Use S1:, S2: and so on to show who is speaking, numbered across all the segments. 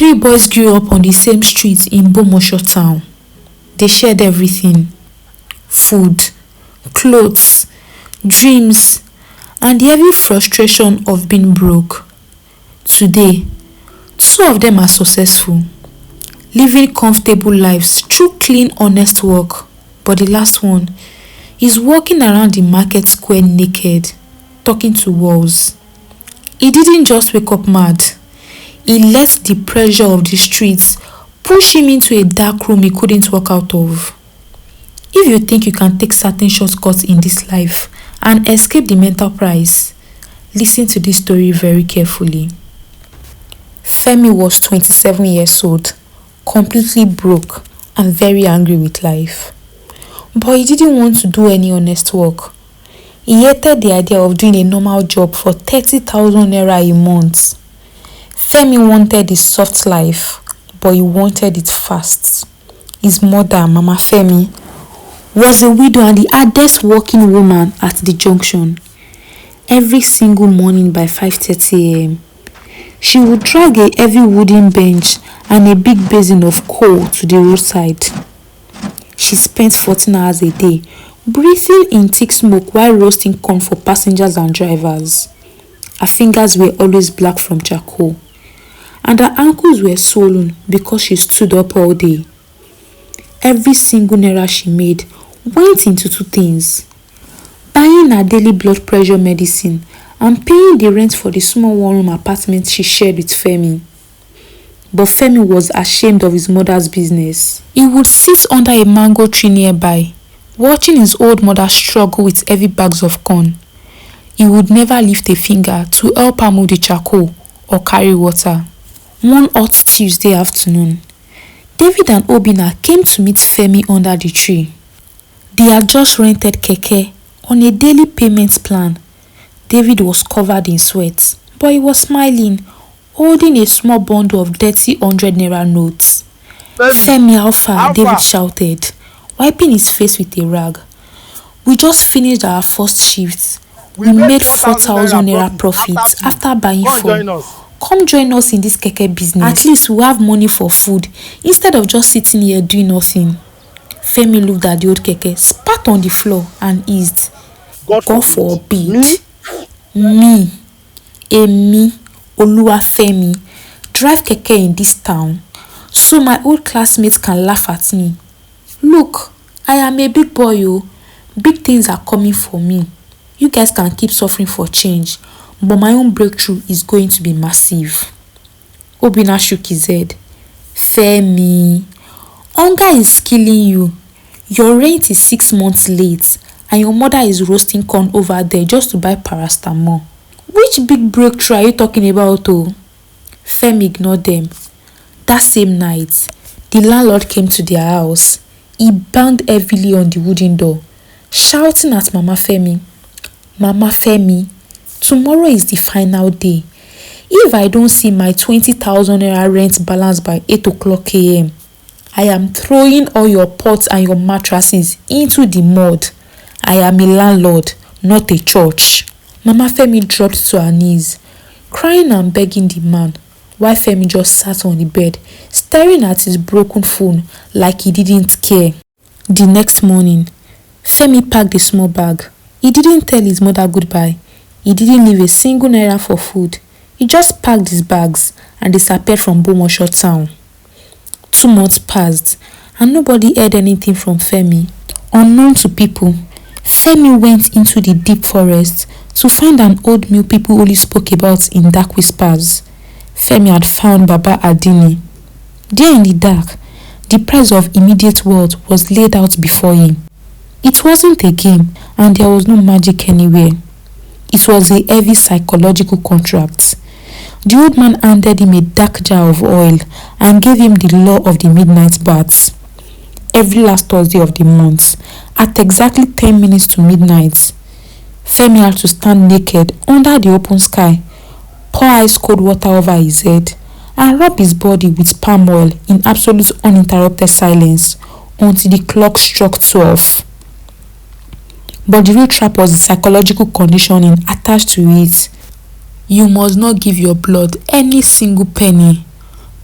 S1: Three boys grew up on the same street in Bomosho town. They shared everything: food, clothes, dreams, and the heavy frustration of being broke. Today, two of them are successful, living comfortable lives through clean, honest work. But the last one is walking around the market square naked, talking to walls. He didn't just wake up mad. He let the pressure of the streets push him into a dark room he couldn't walk out of. If you think you can take certain shortcuts in this life and escape the mental price, listen to this story very carefully. Femi was 27 years old, completely broke and very angry with life. But he didn't want to do any honest work. He hated the idea of doing a normal job for 30,000 naira a month. Femi wanted the soft life, but he wanted it fast. His mother, Mama Femi, was a widow and the hardest working woman at the junction. Every single morning by 5:30 a.m., she would drag a heavy wooden bench and a big basin of coal to the roadside. She spent 14 hours a day breathing in thick smoke while roasting corn for passengers and drivers. Her fingers were always black from charcoal, and her ankles were swollen because she stood up all day. Every single naira she made went into two things: buying her daily blood pressure medicine and paying the rent for the small one-room apartment she shared with Femi. But Femi was ashamed of his mother's business. He would sit under a mango tree nearby, watching his old mother struggle with heavy bags of corn. He would never lift a finger to help her move the charcoal or carry water. One hot Tuesday afternoon, David and Obina came to meet Femi under the tree. They had just rented keke on a daily payment plan. David was covered in sweat, but he was smiling, holding a small bundle of dirty 100 naira notes. Femi, how far? David shouted, wiping his face with a rag. We just finished our first shift. We made 4,000 naira profit after buying four. Come join us in this keke business. At least we have money for food instead of just sitting here doing nothing. Femi looked at the old keke, spat on the floor and eased. God forbid. Me, Oluwafemi, drive keke in this town so my old classmates can laugh at me. Look, I am a big boy, oh. Big things are coming for me. You guys can keep suffering for change, but my own breakthrough is going to be massive. Obina shook his head. Femi, hunger is killing you. Your rent is 6 months late, and your mother is roasting corn over there just to buy paracetamol. Which big breakthrough are you talking about, oh? Femi ignored them. That same night, the landlord came to their house. He banged heavily on the wooden door, shouting at Mama Femi. Mama Femi, tomorrow is the final day. If I don't see my 20,000 naira rent balance by 8 o'clock a.m., I am throwing all your pots and your mattresses into the mud. I am a landlord, not a church. Mama Femi dropped to her knees, crying and begging the man, while Femi just sat on the bed, staring at his broken phone like he didn't care. The next morning, Femi packed a small bag. He didn't tell his mother goodbye. He didn't leave a single naira for food. He just packed his bags and disappeared from Bomosho town. 2 months passed and nobody heard anything from Femi. Unknown to people, Femi went into the deep forest to find an old mill people only spoke about in dark whispers. Femi had found Baba Adini. There in the dark, the price of immediate wealth was laid out before him. It wasn't a game and there was no magic anywhere. It was a heavy psychological contract. The old man handed him a dark jar of oil and gave him the law of the midnight baths. Every last Thursday of the month, at exactly 10 minutes to midnight, Femi had to stand naked under the open sky, pour ice cold water over his head, and rub his body with palm oil in absolute uninterrupted silence until the clock struck 12. But the real trap was the psychological conditioning attached to it. You must not give your blood any single penny.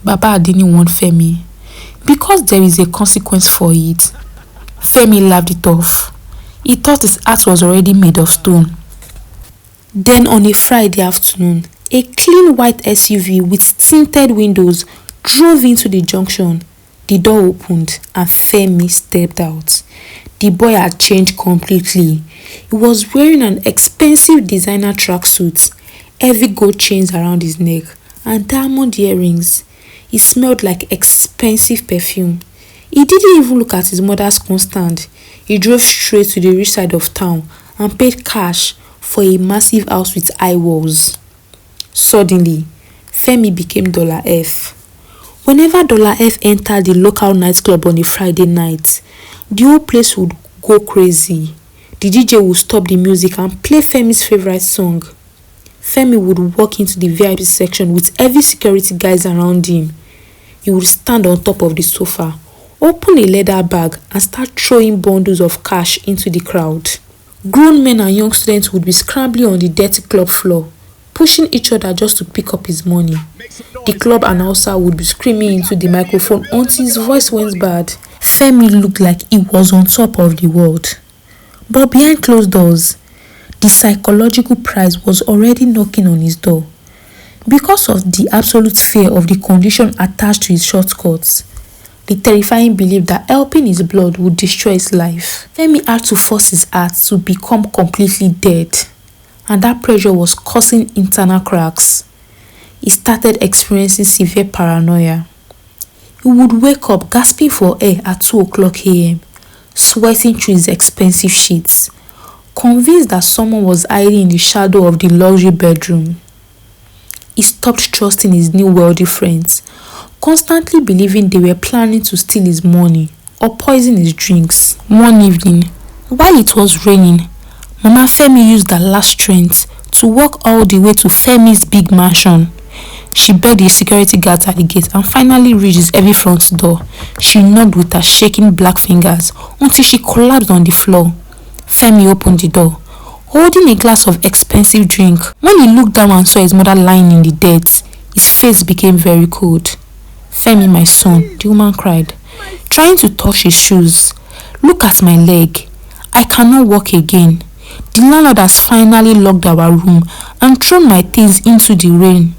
S1: Baba didn't want Femi because there is a consequence for it. Femi laughed it off. He thought his heart was already made of stone. Then on a Friday afternoon, a clean white SUV with tinted windows drove into the junction. The door opened and Femi stepped out. The boy had changed completely. He was wearing an expensive designer tracksuit, heavy gold chains around his neck, and diamond earrings. He smelled like expensive perfume. He didn't even look at his mother's constand. He drove straight to the rich side of town and paid cash for a massive house with high walls. Suddenly, Femi became Dollar F. Whenever Dollar F entered the local nightclub on a Friday night, the whole place would go crazy. The DJ would stop the music and play Femi's favorite song. Femi would walk into the VIP section with heavy security guys around him. He would stand on top of the sofa, open a leather bag and start throwing bundles of cash into the crowd. Grown men and young students would be scrambling on the dirty club floor, pushing each other just to pick up his money. The club announcer would be screaming into the microphone until his voice went bad. Femi looked like he was on top of the world. But behind closed doors, the psychological prize was already knocking on his door. Because of the absolute fear of the condition attached to his shortcuts, the terrifying belief that helping his blood would destroy his life, Femi had to force his heart to become completely dead. And that pressure was causing internal cracks. He started experiencing severe paranoia. He would wake up gasping for air at 2 o'clock a.m., sweating through his expensive sheets, convinced that someone was hiding in the shadow of the luxury bedroom. He stopped trusting his new wealthy friends, constantly believing they were planning to steal his money or poison his drinks. One evening, while it was raining, Mama Femi used her last strength to walk all the way to Femi's big mansion. She begged the security guards at the gate and finally reached his heavy front door. She knocked with her shaking black fingers until she collapsed on the floor. Femi opened the door, holding a glass of expensive drink. When he looked down and saw his mother lying in the dirt, his face became very cold. "Femi, my son," the woman cried, trying to touch his shoes. "Look at my leg. I cannot walk again. The landlord has finally locked our room and thrown my things into the rain.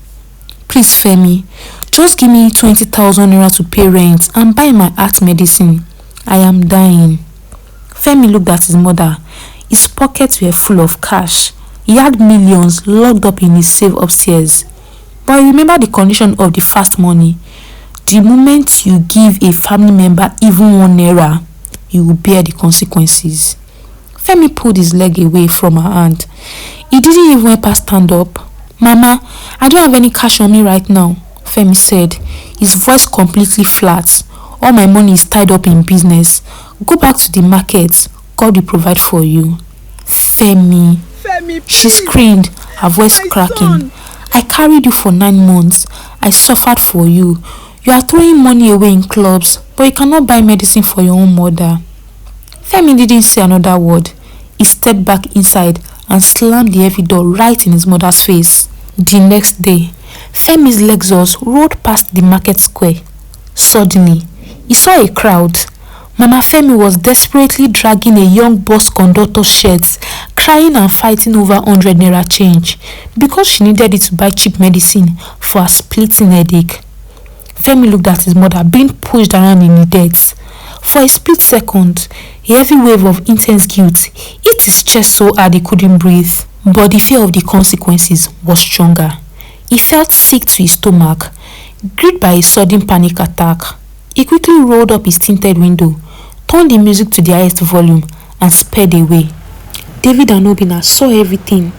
S1: Please, Femi, just give me 20,000 naira to pay rent and buy my heart medicine. I am dying." Femi looked at his mother. His pockets were full of cash. He had millions locked up in his safe upstairs. But I remember the condition of the fast money. The moment you give a family member even 1 naira, you will bear the consequences. Femi pulled his leg away from her hand. He didn't even help her stand up. "Mama, I don't have any cash on me right now," Femi said, his voice completely flat. "All my money is tied up in business. Go back to the market. God will provide for you." Femi, she screamed, her voice cracking. "I carried you for 9 months. I suffered for you. You are throwing money away in clubs, but you cannot buy medicine for your own mother." Femi didn't say another word. He stepped back inside and slammed the heavy door right in his mother's face. The next day, Femi's Lexus rode past the market square. Suddenly, he saw a crowd. Mama Femi was desperately dragging a young bus conductor's shirt, crying and fighting over 100 naira change because she needed it to buy cheap medicine for a splitting headache. Femi looked at his mother being pushed around in the dirt. For a split second, a heavy wave of intense guilt hit his chest so hard he couldn't breathe. But the fear of the consequences was stronger. He felt sick to his stomach, gripped by a sudden panic attack. He quickly rolled up his tinted window, turned the music to the highest volume, and sped away. David and Obina saw everything.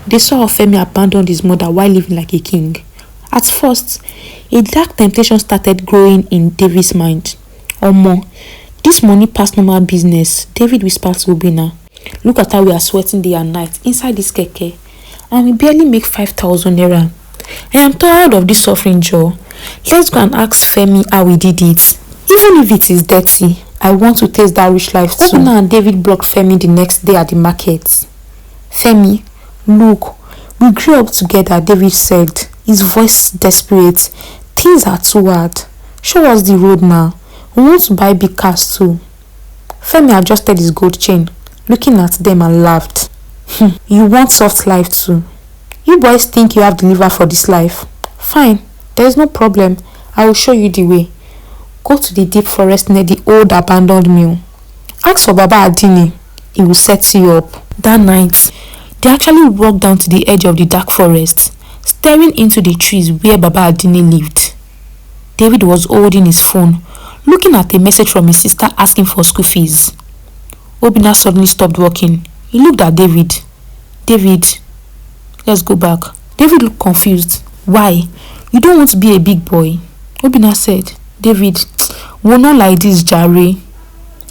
S1: They saw how Femi abandoned his mother while living like a king. At first, a dark temptation started growing in David's mind. "Omo, this money past normal business," David whispered to Obina. "Look at how we are sweating day and night inside this keke, and we barely make 5,000 naira. I am tired of this suffering, Joe. Let's go and ask Femi how he did it. Even if it is dirty, I want to taste that rich life too." Obina and David blocked Femi the next day at the market. "Femi, look, we grew up together," David said, his voice desperate. Things are too hard. Show us the road now. We want to buy big cars too. Femi adjusted his gold chain, looking at them and laughed. You want soft life too. You boys think you have the liver for this life. Fine, there is no problem. I will show you the way. Go to the deep forest near the old abandoned mill. Ask for Baba Adini. He will set you up. That night, they actually walked down to the edge of the dark forest, staring into the trees where Baba Adini lived. David was holding his phone, looking at a message from his sister asking for school fees. Obinna suddenly stopped walking. He looked at David. David, let's go back. David looked confused. Why? You don't want to be a big boy? Obinna said. David, we're not like this, Jare.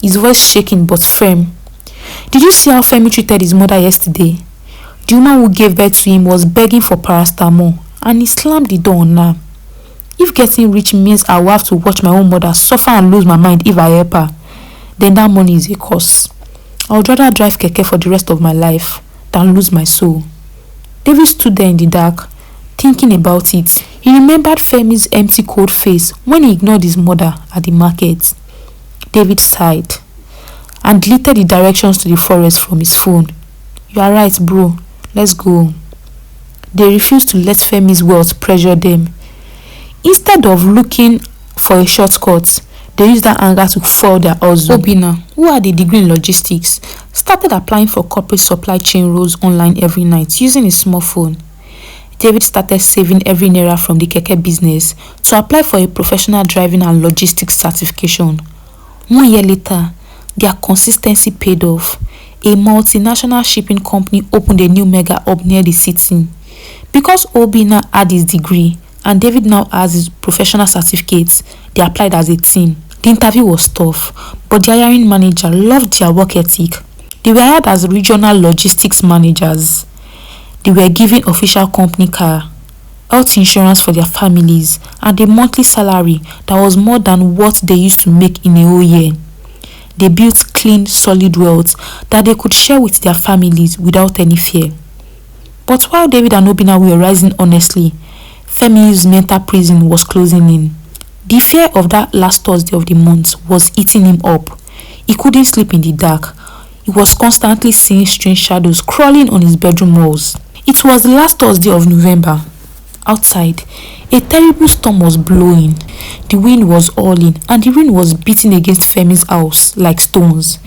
S1: His voice shaking but firm. Did you see how Femi treated his mother yesterday? The woman who gave birth to him was begging for paracetamol and he slammed the door on her. If getting rich means I will have to watch my own mother suffer and lose my mind if I help her, then that money is a curse. I would rather drive keke for the rest of my life than lose my soul. David stood there in the dark, thinking about it. He remembered Femi's empty cold face when he ignored his mother at the market. David sighed and deleted the directions to the forest from his phone. You are right, bro. Let's go. They refused to let Femi's wealth pressure them. Instead of looking for a shortcut, they used that anger to foil their hustle. Obinna, who had a degree in logistics, started applying for corporate supply chain roles online every night using his small phone. David started saving every naira from the keke business to apply for a professional driving and logistics certification. 1 year later, their consistency paid off. A multinational shipping company opened a new mega hub near the city. Because Obinna had his degree and David now has his professional certificates, they applied as a team. The interview was tough, but the hiring manager loved their work ethic. They were hired as regional logistics managers. They were given official company car, health insurance for their families, and a monthly salary that was more than what they used to make in a whole year. They built clean, solid wealth that they could share with their families without any fear. But while David and Obinna were rising honestly, Femi's mental prison was closing in. The fear of that last Thursday of the month was eating him up. He couldn't sleep in the dark. He was constantly seeing strange shadows crawling on his bedroom walls. It was the last Thursday of November. Outside, a terrible storm was blowing. The wind was howling and the rain was beating against Femi's house like stones.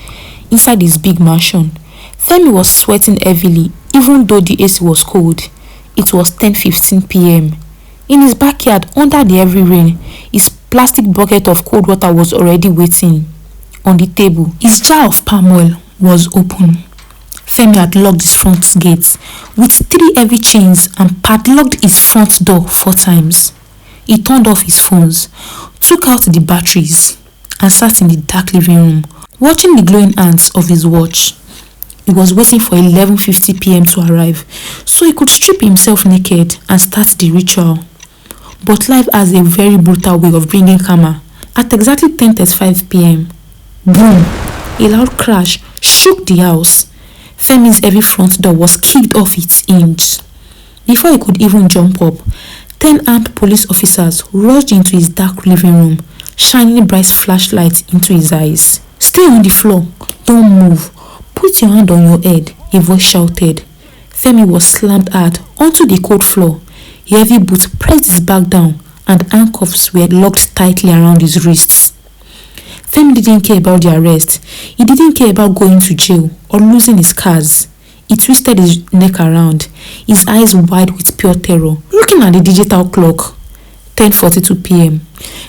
S1: Inside his big mansion, Femi was sweating heavily even though the AC was cold. It was 10:15 p.m. In his backyard, under the heavy rain, his plastic bucket of cold water was already waiting. On the table, his jar of palm oil was open. Femi had locked his front gate with 3 heavy chains and padlocked his front door 4 times. He turned off his phones, took out the batteries, and sat in the dark living room, watching the glowing hands of his watch. He was waiting for 11:50 p.m. to arrive, so he could strip himself naked and start the ritual. But life has a very brutal way of bringing karma. At exactly 10:35 p.m, boom! A loud crash shook the house. Femi's heavy front door was kicked off its hinge. Before he could even jump up, 10 armed police officers rushed into his dark living room, shining bright flashlights into his eyes. Stay on the floor. Don't move. Put your hand on your head, a voice shouted. Femi was slammed hard onto the cold floor. A heavy boot pressed his back down and handcuffs were locked tightly around his wrists. Femi didn't care about the arrest. He didn't care about going to jail or losing his cars. He twisted his neck around, his eyes wide with pure terror, looking at the digital clock. 10:42 p.m.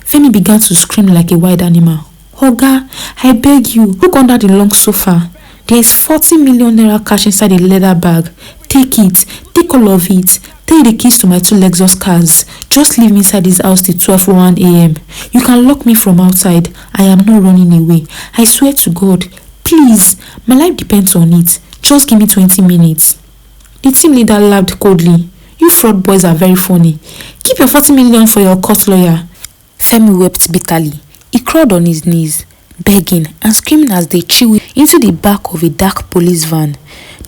S1: Femi began to scream like a wild animal. Oga, I beg you, look under the long sofa. There is 40 million naira cash inside a leather bag. Take it. Take all of it. Take the keys to my 2 Lexus cars. Just leave me inside this house till 12:01 a.m. You can lock me from outside. I am not running away. I swear to God. Please, my life depends on it. Just give me 20 minutes. The team leader laughed coldly. You fraud boys are very funny. Keep your 40 million for your court lawyer. Femi wept bitterly. He crawled on his knees, begging and screaming as they chewed into the back of a dark police van.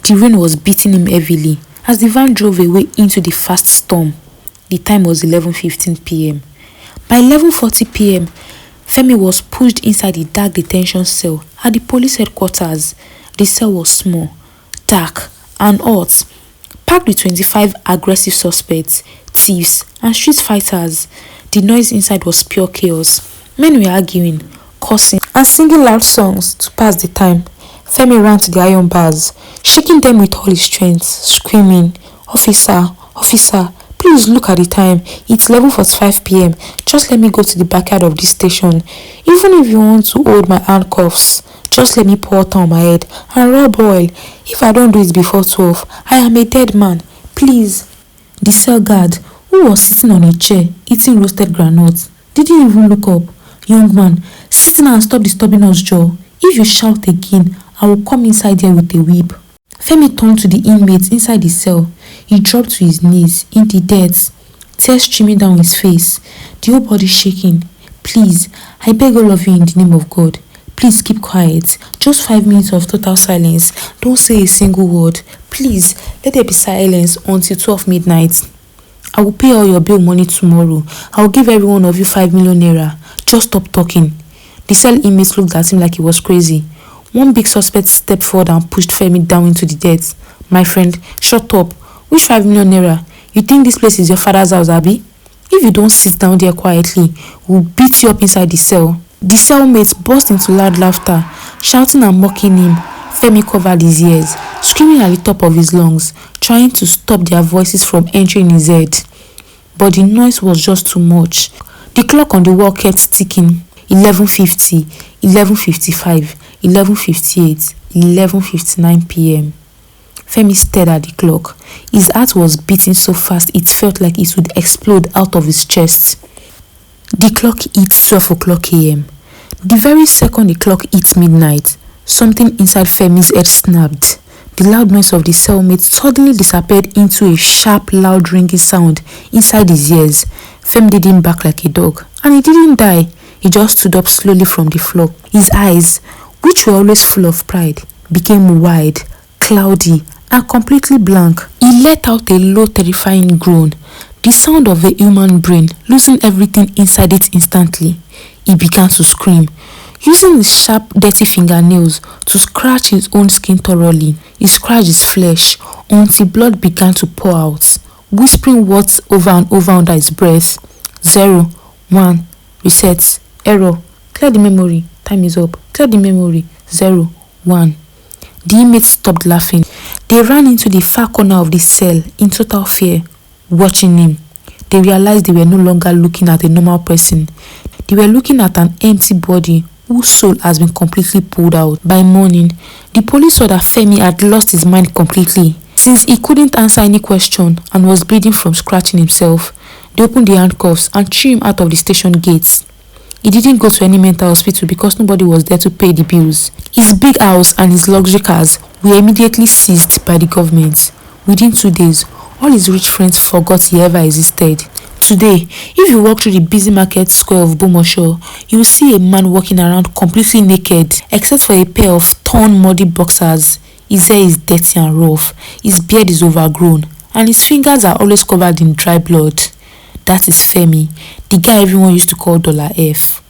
S1: The rain was beating him heavily as the van drove away into the fast storm. The time was 11:15 p.m. By 11:40 p.m., Femi was pushed inside the dark detention cell at the police headquarters. The cell was small, dark, and hot, packed with 25 aggressive suspects, thieves, and street fighters. The noise inside was pure chaos. Men were arguing, cursing, and singing loud songs to pass the time. Femi ran to the iron bars, shaking them with all his strength, screaming, "Officer, officer, please look at the time. It's 11:45 p.m. Just let me go to the backyard of this station. Even if you want to hold my handcuffs, just let me pour water on my head and rub oil. If I don't do it before 12, I am a dead man. Please." The cell guard, who was sitting on a chair eating roasted groundnuts, didn't even look up. "Young man, sit down and stop disturbing us, Joe. If you shout again, I will come inside here with a whip." Femi turned to the inmates inside the cell. He dropped to his knees in the dirt, tears streaming down his face, the whole body shaking. "Please, I beg all of you in the name of God, please keep quiet. Just 5 minutes of total silence. Don't say a single word. Please, let there be silence until 12 midnight. I will pay all your bill money tomorrow. I will give every one of you 5 million naira. Just stop talking." The cell inmates looked at him like he was crazy. One big suspect stepped forward and pushed Femi down into the dirt. "My friend, shut up. Which 5 million naira? You think this place is your father's house, Abi? If you don't sit down there quietly, we'll beat you up inside the cell." The cellmates burst into loud laughter, shouting and mocking him. Femi covered his ears, screaming at the top of his lungs, trying to stop their voices from entering his head. But the noise was just too much. The clock on the wall kept ticking. 11:50, 11:55, 11:58, 11:59 p.m. Femi stared at the clock. His heart was beating so fast it felt like it would explode out of his chest. The clock hit 12 o'clock a.m. The very second the clock hit midnight, something inside Femi's head snapped. The loud noise of the cellmate suddenly disappeared into a sharp, loud ringing sound inside his ears. Femi didn't bark like a dog, and he didn't die. He just stood up slowly from the floor. His eyes, which were always full of pride, became wide, cloudy, and completely blank. He let out a low, terrifying groan, the sound of a human brain losing everything inside it instantly. He began to scream, using his sharp, dirty fingernails to scratch his own skin thoroughly. He scratched his flesh until blood began to pour out, whispering words over and over under his breath. 0, 1, reset, error, clear the memory, time is up, clear the memory, 0, 1. The inmates stopped laughing. They ran into the far corner of the cell in total fear, watching him. They realized they were no longer looking at a normal person. They were looking at an empty body whose soul has been completely pulled out. By morning, the police saw that Femi had lost his mind completely. Since he couldn't answer any question and was bleeding from scratching himself, they opened the handcuffs and threw him out of the station gates. He didn't go to any mental hospital because nobody was there to pay the bills. His big house and his luxury cars were immediately seized by the government. Within 2 days, all his rich friends forgot he ever existed. Today, if you walk through the busy market square of Bomosho, you will see a man walking around completely naked, except for a pair of torn, muddy boxers. His hair is dirty and rough, his beard is overgrown, and his fingers are always covered in dry blood. That is Femi, the guy everyone used to call Dollar F.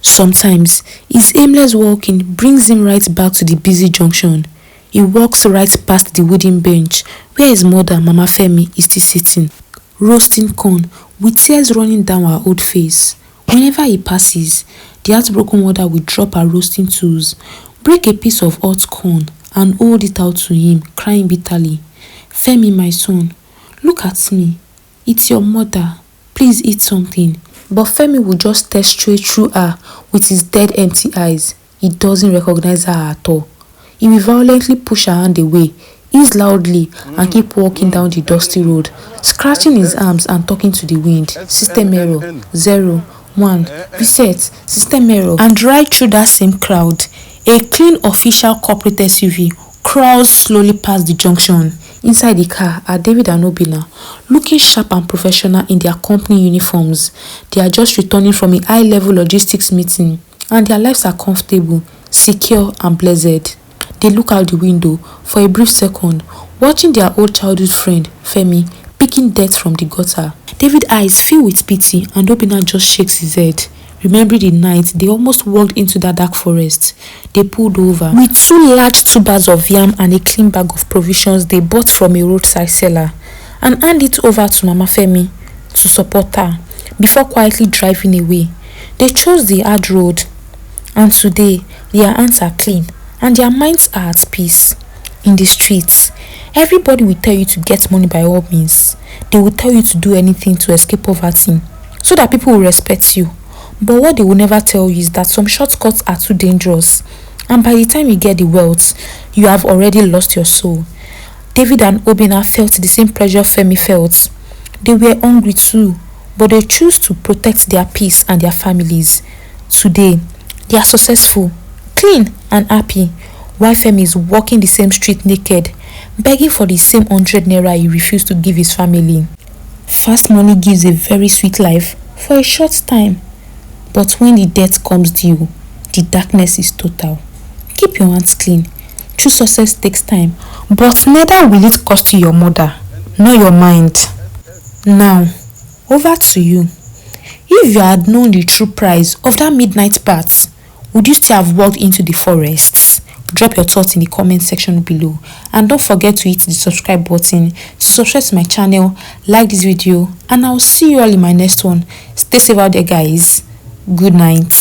S1: Sometimes, his aimless walking brings him right back to the busy junction. He walks right past the wooden bench where his mother, Mama Femi, is still sitting, roasting corn with tears running down her old face. Whenever he passes, the heartbroken mother will drop her roasting tools, break a piece of hot corn, and hold it out to him, crying bitterly. "Femi, my son, look at me. It's your mother. Please eat something." But Femi will just stare straight through her with his dead empty eyes. He doesn't recognize her at all. He will violently push her hand away, ease loudly, and keep walking down the dusty road, scratching his arms and talking to the wind. System error, 0, 1, reset, system error. And right through that same crowd, a clean official corporate SUV crawls slowly past the junction. Inside the car are David and Obina, looking sharp and professional in their company uniforms. They are just returning from a high-level logistics meeting, and their lives are comfortable, secure, and blessed. They look out the window for a brief second, watching their old childhood friend, Femi, picking dirt from the gutter. David's eyes fill with pity and Obinna just shakes his head. Remembering the night they almost walked into that dark forest, they pulled over. With 2 large tubers of yam and a clean bag of provisions they bought from a roadside seller and hand it over to Mama Femi to support her before quietly driving away. They chose the hard road, and today their hands are clean and their minds are at peace. In the streets, everybody will tell you to get money by all means. They will tell you to do anything to escape poverty so that people will respect you. But what they will never tell you is that some shortcuts are too dangerous, and by the time you get the wealth, you have already lost your soul. David and Obinna felt the same pressure Femi felt. They were hungry too, but they chose to protect their peace and their families. Today, they are successful, clean and happy, while Femi is walking the same street naked, begging for the same 100 naira he refused to give his family. Fast money gives a very sweet life for a short time, but when the death comes due, the darkness is total. Keep your hands clean. True success takes time, but neither will it cost you your mother, nor your mind. Now, over to you. If you had known the true price of that midnight path, would you still have walked into the forests? Drop your thoughts in the comment section below, and don't forget to hit the subscribe button to subscribe to my channel, like this video, and I'll see you all in my next one. Stay safe out there, guys. Good night.